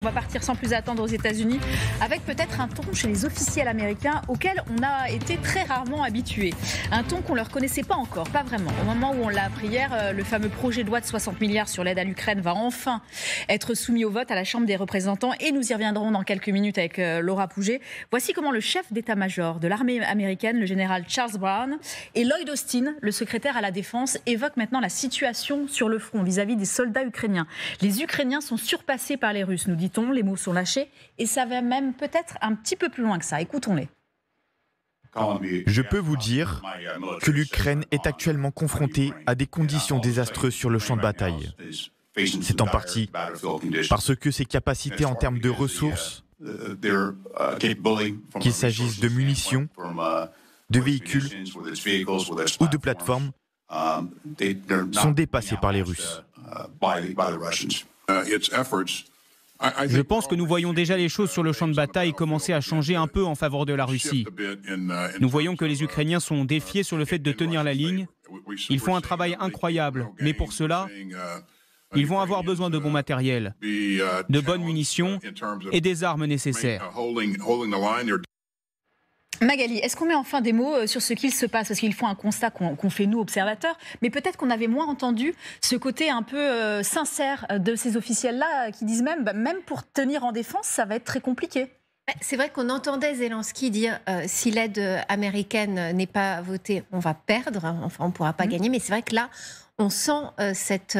On va partir sans plus attendre aux États-Unis avec peut-être un ton chez les officiels américains auquel on a été très rarement habitués. Un ton qu'on ne leur connaissait pas encore, pas vraiment. Au moment où on l'a appris hier, le fameux projet de loi de 60 milliards sur l'aide à l'Ukraine va enfin être soumis au vote à la Chambre des représentants et nous y reviendrons dans quelques minutes avec Laura Pouget. Voici comment le chef d'état-major de l'armée américaine, le général Charles Brown, et Lloyd Austin, le secrétaire à la défense, évoquent maintenant la situation sur le front vis-à-vis des soldats ukrainiens. Les Ukrainiens sont surpassés par les Russes, nous dit-on. Les mots sont lâchés et ça va même peut-être un petit peu plus loin que ça. Écoutons-les. Je peux vous dire que l'Ukraine est actuellement confrontée à des conditions désastreuses sur le champ de bataille. C'est en partie parce que ses capacités en termes de ressources, qu'il s'agisse de munitions, de véhicules ou de plateformes, sont dépassées par les Russes. Je pense que nous voyons déjà les choses sur le champ de bataille commencer à changer un peu en faveur de la Russie. Nous voyons que les Ukrainiens sont défiés sur le fait de tenir la ligne. Ils font un travail incroyable, mais pour cela, ils vont avoir besoin de bon matériel, de bonnes munitions et des armes nécessaires. Magali, est-ce qu'on met enfin des mots sur ce qu'il se passe? Parce qu'ils font un constat qu'on fait nous, observateurs, mais peut-être qu'on avait moins entendu ce côté un peu sincère de ces officiels-là qui disent même pour tenir en défense, ça va être très compliqué. C'est vrai qu'on entendait Zelensky dire si l'aide américaine n'est pas votée, on va perdre, enfin on ne pourra pas gagner, mais c'est vrai que là, on sent cette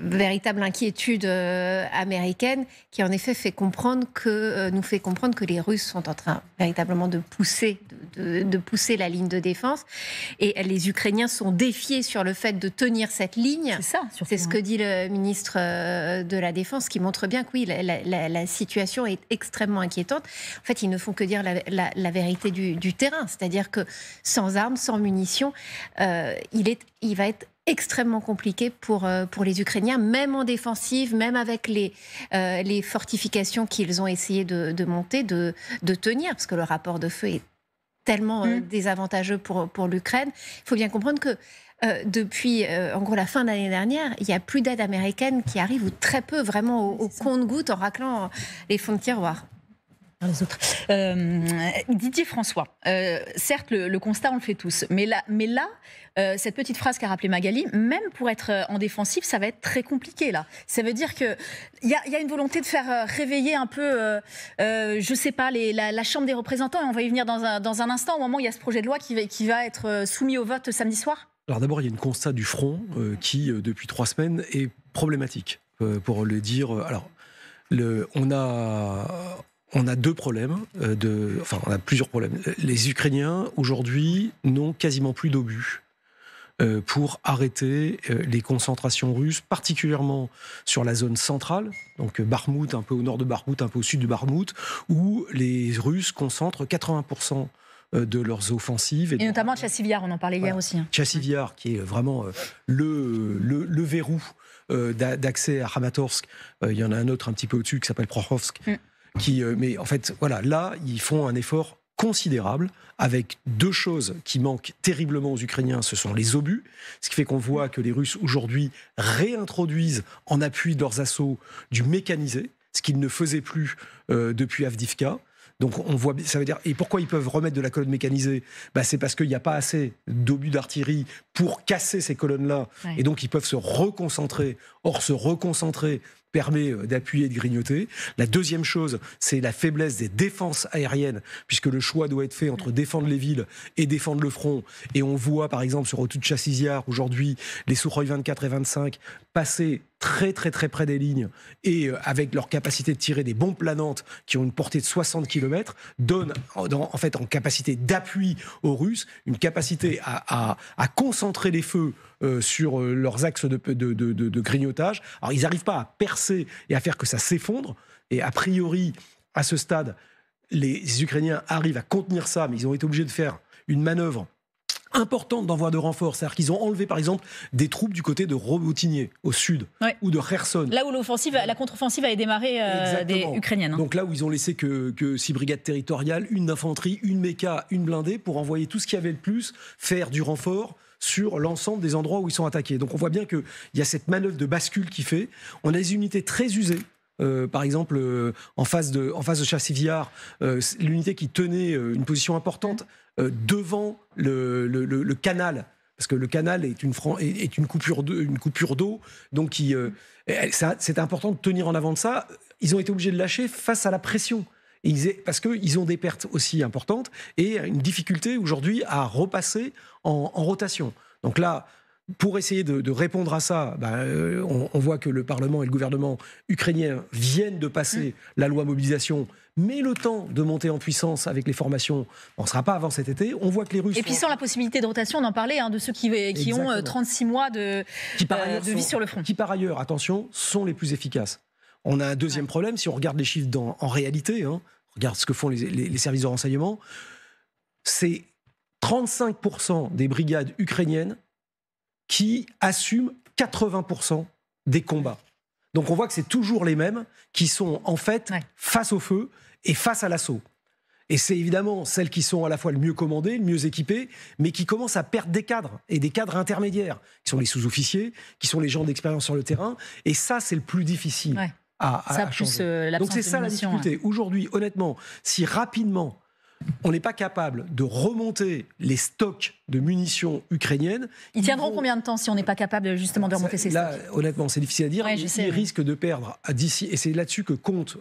véritable inquiétude américaine qui en effet nous fait comprendre que les Russes sont en train véritablement de pousser la ligne de défense et les Ukrainiens sont défiés sur le fait de tenir cette ligne. C'est ce que dit le ministre de la Défense qui montre bien que oui, la situation est extrêmement inquiétante. En fait, ils ne font que dire la vérité du terrain, c'est-à-dire que sans armes, sans munitions, il va être extrêmement compliqué pour les Ukrainiens, même en défensive, même avec les fortifications qu'ils ont essayé de monter, de tenir, parce que le rapport de feu est tellement désavantageux pour l'Ukraine. Il faut bien comprendre que depuis en gros la fin de l'année dernière, il n'y a plus d'aide américaine qui arrive, ou très peu, vraiment au compte-gouttes, en raclant les fonds de tiroir. Les autres. Didier François, certes le constat on le fait tous, mais là cette petite phrase qu'a rappelée Magali, même pour être en défensive, ça va être très compliqué là. Ça veut dire qu'il y a une volonté de faire réveiller un peu, je sais pas, la Chambre des représentants, et on va y venir dans un instant, au moment où il y a ce projet de loi qui va être soumis au vote samedi soir. Alors d'abord, il y a une constat du front qui, depuis 3 semaines, est problématique. Pour le dire, alors, on a 2 problèmes, on a plusieurs problèmes. Les Ukrainiens, aujourd'hui, n'ont quasiment plus d'obus pour arrêter les concentrations russes, particulièrement sur la zone centrale, donc Bakhmout, un peu au nord de Bakhmout, un peu au sud de Bakhmout, où les Russes concentrent 80% de leurs offensives. Et notamment Tchassivyar, on en parlait hier aussi. Tchassivyar, qui est vraiment le verrou d'accès à Kramatorsk. Il y en a un autre un petit peu au-dessus qui s'appelle Prokhovsk. Mais en fait, voilà, là, ils font un effort considérable avec 2 choses qui manquent terriblement aux Ukrainiens, ce sont les obus, ce qui fait qu'on voit que les Russes aujourd'hui réintroduisent en appui de leurs assauts du mécanisé, ce qu'ils ne faisaient plus depuis Avdiivka. Donc on voit, ça veut dire, et pourquoi ils peuvent remettre de la colonne mécanisée? C'est parce qu'il n'y a pas assez d'obus d'artillerie pour casser ces colonnes-là, et donc ils peuvent se reconcentrer. Or, se reconcentrer permet d'appuyer et de grignoter. La deuxième chose, c'est la faiblesse des défenses aériennes, puisque le choix doit être fait entre défendre les villes et défendre le front. Et on voit, par exemple, sur au-dessus de Tchassizyar, aujourd'hui, les Sukhoi 24 et 25 passer très très très près des lignes et avec leur capacité de tirer des bombes planantes qui ont une portée de 60 km, donnent en fait en capacité d'appui aux Russes une capacité à concentrer les feux sur leurs axes de grignotage. Alors ils n'arrivent pas à percer et à faire que ça s'effondre, et a priori à ce stade les Ukrainiens arrivent à contenir ça, mais ils ont été obligés de faire une manœuvre importante d'envoi de renforts. C'est-à-dire qu'ils ont enlevé, par exemple, des troupes du côté de Robotinier, au sud, ou de Kherson. Là où la contre-offensive avait démarré des Ukrainiennes. Donc là où ils ont laissé que 6 brigades territoriales, une d'infanterie, une méca, une blindée, pour envoyer tout ce qu'il y avait de plus, faire du renfort sur l'ensemble des endroits où ils sont attaqués. Donc on voit bien qu'il y a cette manœuvre de bascule qui fait. On a des unités très usées, par exemple, en face de Chassivillard, l'unité qui tenait une position importante devant le canal, parce que le canal est une coupure d'eau, donc c'est important de tenir en avant de ça. Ils ont été obligés de lâcher face à la pression. Parce qu'ils ont des pertes aussi importantes et une difficulté aujourd'hui à repasser en rotation. Donc là, pour essayer de répondre à ça, on voit que le Parlement et le gouvernement ukrainien viennent de passer la loi mobilisation, mais le temps de monter en puissance avec les formations, on ne sera pas avant cet été. On voit que les Russes... Et puis sans la possibilité de rotation, on en parlait, de ceux qui ont 36 mois de vie sur le front. Qui par ailleurs, attention, sont les plus efficaces. On a un deuxième problème, si on regarde les chiffres en réalité, regarde ce que font les services de renseignement, c'est 35% des brigades ukrainiennes qui assument 80% des combats. Donc on voit que c'est toujours les mêmes qui sont en fait face au feu et face à l'assaut. Et c'est évidemment celles qui sont à la fois le mieux commandées, le mieux équipées, mais qui commencent à perdre des cadres, et des cadres intermédiaires, qui sont les sous-officiers, qui sont les gens d'expérience sur le terrain. Et ça, c'est le plus difficile à changer. Donc c'est ça la difficulté. Aujourd'hui, honnêtement, si rapidement on n'est pas capable de remonter les stocks de munitions ukrainienines... Ils tiendront combien de temps si on n'est pas capable justement de remonter ces stocks ? Là, honnêtement, c'est difficile à dire. Ils risquent de perdre d'ici... Et c'est là-dessus que compte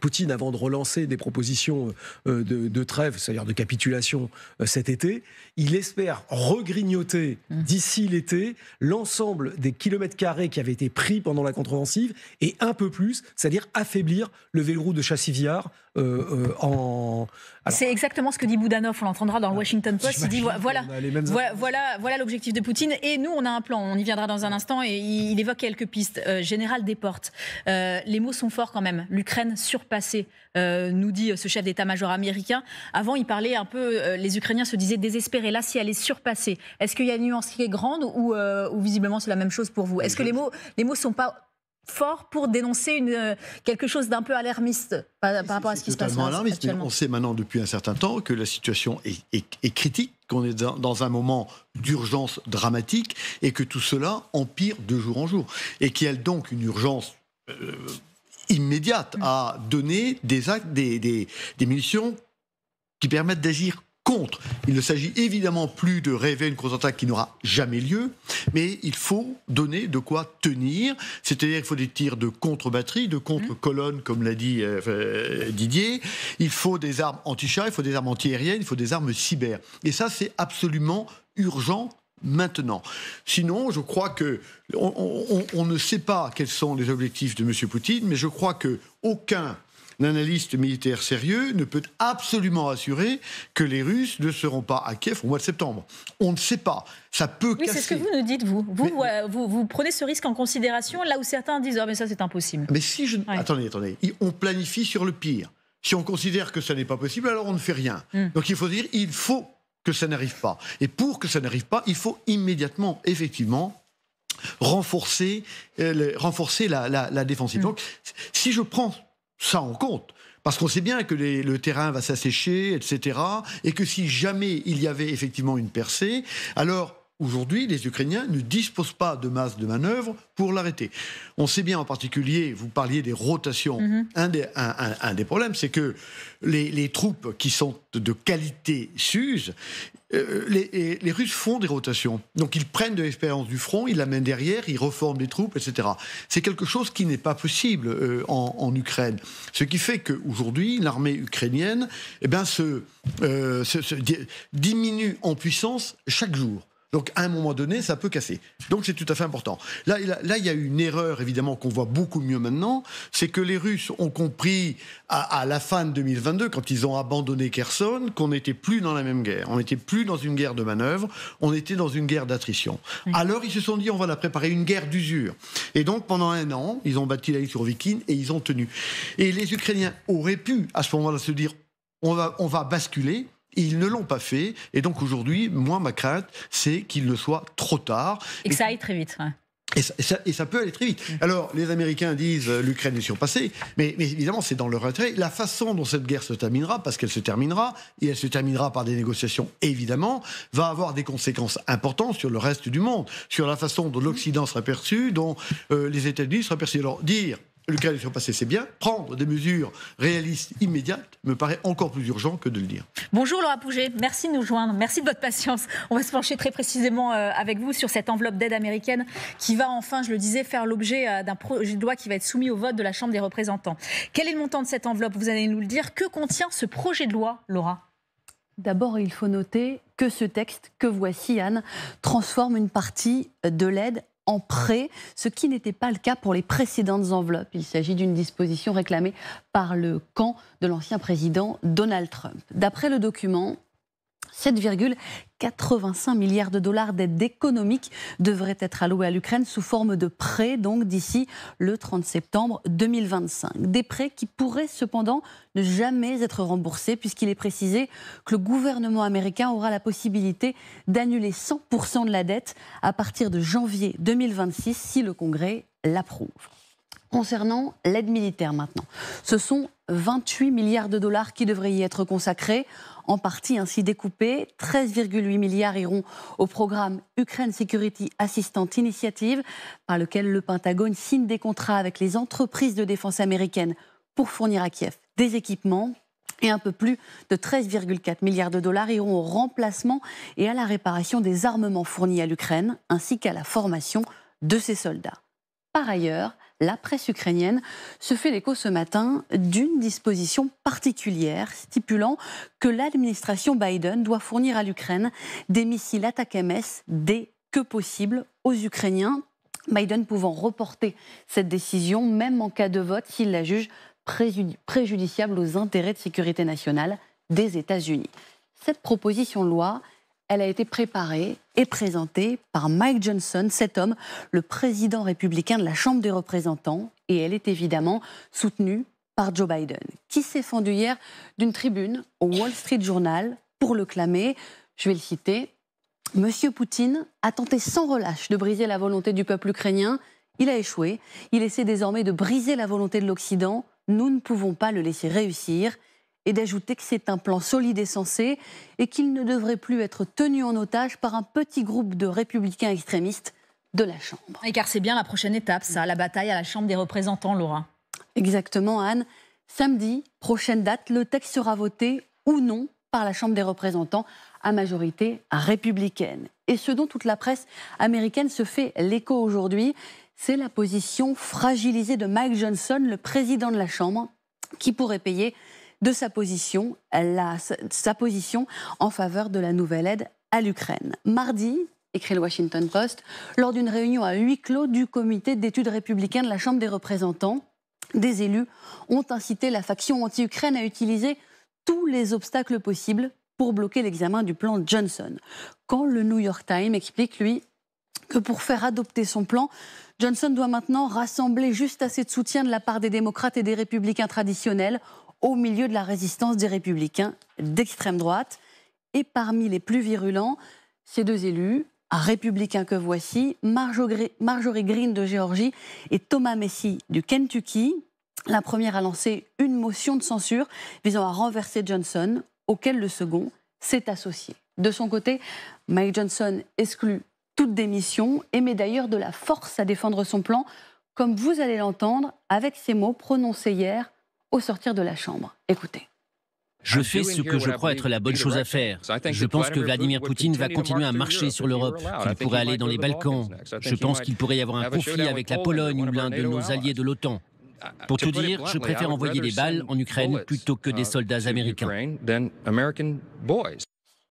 Poutine avant de relancer des propositions de trêve, c'est-à-dire de capitulation cet été. Il espère regrignoter d'ici l'été l'ensemble des kilomètres carrés qui avaient été pris pendant la contre-offensive et un peu plus, c'est-à-dire affaiblir le Velrouh de Chassivillard C'est exactement ce que dit Boudanov, on l'entendra dans le Washington Post. Il dit voilà l'objectif de Poutine, et nous on a un plan, on y viendra dans un instant, et il évoque quelques pistes. Général Desportes, les mots sont forts quand même. L'Ukraine surpassée, nous dit ce chef d'état-major américain. Avant il parlait un peu, les Ukrainiens se disaient désespérés. Là, si elle est surpassée, est-ce qu'il y a une nuance qui est grande ou visiblement c'est la même chose pour vous ? Est-ce que les mots sont pas fort pour dénoncer quelque chose d'un peu alarmiste par rapport à ce qui se passe actuellement. On sait maintenant depuis un certain temps que la situation est critique, qu'on est dans un moment d'urgence dramatique et que tout cela empire de jour en jour. Et qu'il y a donc une urgence immédiate à donner des munitions qui permettent d'agir contre. Il ne s'agit évidemment plus de rêver une contre-attaque qui n'aura jamais lieu, mais il faut donner de quoi tenir, c'est-à-dire qu'il faut des tirs de contre-batterie, de contre-colonne, comme l'a dit Didier, il faut des armes anti-chars, il faut des armes anti-aériennes, il faut des armes cyber. Et ça, c'est absolument urgent maintenant. Sinon, je crois que on ne sait pas quels sont les objectifs de M. Poutine, mais je crois qu'aucun analyste militaire sérieux ne peut absolument assurer que les Russes ne seront pas à Kiev au mois de septembre. On ne sait pas. Ça peut casser. C'est ce que vous nous dites, vous. Vous prenez ce risque en considération, là où certains disent « mais ça, c'est impossible ». Mais si je... Attendez. On planifie sur le pire. Si on considère que ça n'est pas possible, alors on ne fait rien. Donc il faut dire, il faut que ça n'arrive pas. Et pour que ça n'arrive pas, il faut immédiatement, effectivement, renforcer la défensive. Donc, si je prends ça en compte, parce qu'on sait bien que le terrain va s'assécher, etc., et que si jamais il y avait effectivement une percée, alors aujourd'hui, les Ukrainiens ne disposent pas de masse de manœuvre pour l'arrêter. On sait bien en particulier, vous parliez des rotations, un des problèmes, c'est que les troupes qui sont de qualité s'usent. Les Russes font des rotations. Donc ils prennent de l'expérience du front, ils l'amènent derrière, ils reforment les troupes, etc. C'est quelque chose qui n'est pas possible en Ukraine. Ce qui fait qu'aujourd'hui, l'armée ukrainienne diminue en puissance chaque jour. Donc, à un moment donné, ça peut casser. Donc, c'est tout à fait important. Là, il y a une erreur, évidemment, qu'on voit beaucoup mieux maintenant. C'est que les Russes ont compris, à la fin de 2022, quand ils ont abandonné Kherson, qu'on n'était plus dans la même guerre. On n'était plus dans une guerre de manœuvre, on était dans une guerre d'attrition. Alors, ils se sont dit, on va la préparer, une guerre d'usure. Et donc, pendant un an, ils ont bâti la ligne sur Viking et ils ont tenu. Et les Ukrainiens auraient pu, à ce moment-là, se dire, on va basculer. Ils ne l'ont pas fait, et donc aujourd'hui, moi, ma crainte, c'est qu'il ne soit trop tard. Et que ça aille très vite. Et ça peut aller très vite. Alors, les Américains disent l'Ukraine est surpassée, mais évidemment, c'est dans leur intérêt. La façon dont cette guerre se terminera, parce qu'elle se terminera, et elle se terminera par des négociations, évidemment, va avoir des conséquences importantes sur le reste du monde, sur la façon dont l'Occident sera perçu, dont les États-Unis seraient perçus. Alors, dire l'Ukraine est surpassée, c'est bien. Prendre des mesures réalistes, immédiates, me paraît encore plus urgent que de le dire. Bonjour Laura Pouget, merci de nous joindre, merci de votre patience. On va se pencher très précisément avec vous sur cette enveloppe d'aide américaine qui va enfin, je le disais, faire l'objet d'un projet de loi qui va être soumis au vote de la Chambre des représentants. Quel est le montant de cette enveloppe? Vous allez nous le dire. Que contient ce projet de loi, Laura? D'abord, il faut noter que ce texte, que voici Anne, transforme une partie de l'aide en prêt, ce qui n'était pas le cas pour les précédentes enveloppes. Il s'agit d'une disposition réclamée par le camp de l'ancien président Donald Trump. D'après le document, 7,85 milliards de dollars d'aide économique devraient être alloués à l'Ukraine sous forme de prêts, donc d'ici le 30 septembre 2025. Des prêts qui pourraient cependant ne jamais être remboursés, puisqu'il est précisé que le gouvernement américain aura la possibilité d'annuler 100% de la dette à partir de janvier 2026 si le Congrès l'approuve. Concernant l'aide militaire maintenant, ce sont 28 milliards de dollars qui devraient y être consacrés, en partie ainsi découpés. 13,8 milliards iront au programme Ukraine Security Assistance Initiative, par lequel le Pentagone signe des contrats avec les entreprises de défense américaines pour fournir à Kiev des équipements. Et un peu plus de 13,4 milliards de dollars iront au remplacement et à la réparation des armements fournis à l'Ukraine, ainsi qu'à la formation de ses soldats. Par ailleurs, la presse ukrainienne se fait l'écho ce matin d'une disposition particulière stipulant que l'administration Biden doit fournir à l'Ukraine des missiles ATACMS dès que possible aux Ukrainiens, Biden pouvant reporter cette décision même en cas de vote s'il la juge préjudiciable aux intérêts de sécurité nationale des États-Unis. Cette proposition de loi, elle a été préparée et présentée par Mike Johnson, cet homme, le président républicain de la Chambre des représentants, et elle est évidemment soutenue par Joe Biden, qui s'est fendu hier d'une tribune au Wall Street Journal pour le clamer. Je vais le citer. « Monsieur Poutine a tenté sans relâche de briser la volonté du peuple ukrainien. Il a échoué. Il essaie désormais de briser la volonté de l'Occident. Nous ne pouvons pas le laisser réussir. » Et d'ajouter que c'est un plan solide et sensé et qu'il ne devrait plus être tenu en otage par un petit groupe de républicains extrémistes de la Chambre. Et car c'est bien la prochaine étape, ça, la bataille à la Chambre des représentants, Laura. Exactement, Anne. Samedi, prochaine date, le texte sera voté ou non par la Chambre des représentants à majorité républicaine. Et ce dont toute la presse américaine se fait l'écho aujourd'hui, c'est la position fragilisée de Mike Johnson, le président de la Chambre, qui pourrait payer de sa position en faveur de la nouvelle aide à l'Ukraine. Mardi, écrit le Washington Post, lors d'une réunion à huis clos du comité d'études républicain de la Chambre des représentants, des élus ont incité la faction anti-Ukraine à utiliser tous les obstacles possibles pour bloquer l'examen du plan Johnson. Quand le New York Times explique, lui, que pour faire adopter son plan, Johnson doit maintenant rassembler juste assez de soutien de la part des démocrates et des républicains traditionnels au milieu de la résistance des républicains d'extrême droite. Et parmi les plus virulents, ces deux élus, républicains que voici, Marjorie Greene de Géorgie et Thomas Massie du Kentucky. La première a lancé une motion de censure visant à renverser Johnson, auquel le second s'est associé. De son côté, Mike Johnson exclut toute démission et met d'ailleurs de la force à défendre son plan, comme vous allez l'entendre avec ces mots prononcés hier au sortir de la Chambre. Écoutez. Je fais ce que je crois être la bonne chose à faire. Je pense que Vladimir Poutine va continuer à marcher sur l'Europe, qu'il pourrait aller dans les Balkans. Je pense qu'il pourrait y avoir un conflit avec la Pologne ou l'un de nos alliés de l'OTAN. Pour tout dire, je préfère envoyer des balles en Ukraine plutôt que des soldats américains.